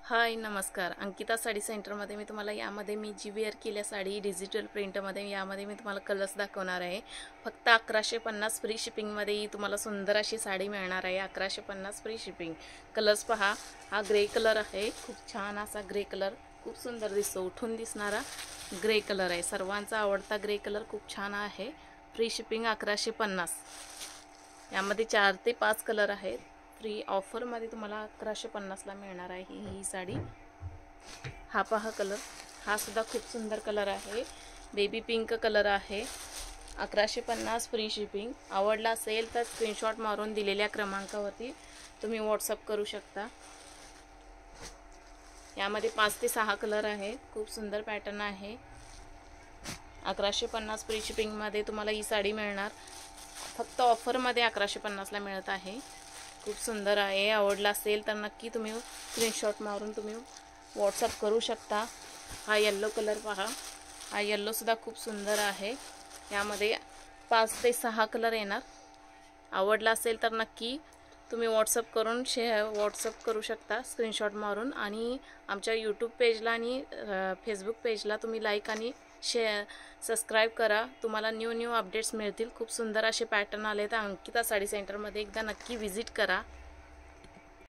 हाय नमस्कार. अंकिता साडी सेंटरमध्ये मी तुम्हाला यामध्ये मी जी वेअर केल्या साडी डिजिटल प्रिंटमध्ये यामध्ये मी तुम्हाला कलर्स दाखवणार आहे. फक्त 1150 फ्री शिपिंगमध्ये ही तुम्हाला सुंदर अशी साडी मिळणार आहे. 1150 फ्री शिपिंग. कलर्स पहा. हा ग्रे कलर आहे. खूप छान असा ग्रे कलर, खूप सुंदर दिसतो. उठून दिसणारा ग्रे कलर आहे. सर्वांचा आवडता ग्रे कलर खूप छान आहे. Free shipping 1150. यामध्ये 4 ते 5 कलर आहेत. फ्री ऑफरमध्ये तुम्हाला 1150ला मिळणार आहे ही साडी. हा पहा कलर, हा सुद्धा खूप सुंदर कलर आहे. बेबी पिंक कलर आहे. 1150 फ्री शिपिंग. आवडला असेल तर स्क्रीनशॉट मारून दिलेल्या क्रमांकावरती तुम्ही व्हॉट्सअप करू शकता. यामध्ये 5 ते 6 कलर आहे. खूप सुंदर पॅटर्न आहे. 1150 फ्री शिपिंगमध्ये तुम्हाला ही साडी मिळणार. फक्त ऑफरमध्ये 1150ला मिळत आहे. खूप सुंदर आहे. आवडला असेल तर नक्की तुम्ही स्क्रीनशॉट मारून तुम्ही व्हॉट्सअप करू शकता. हा येल्लो कलर पहा. हा येल्लो सुद्धा खूप सुंदर आहे. यामध्ये 5 ते 6 कलर येणार. आवडला असेल तर नक्की तुम्ही व्हॉट्सअप करू शकता स्क्रीनशॉट मारून. आणि आमच्या यूट्यूब पेजला आणि फेसबुक पेजला तुम्ही लाईक आणि सबस्क्राईब करा. तुम्हाला न्यू अपडेट्स मिळतील. खूप सुंदर असे पॅटर्न आले तर अंकिता साडी सेंटरमध्ये एकदा नक्की व्हिजिट करा.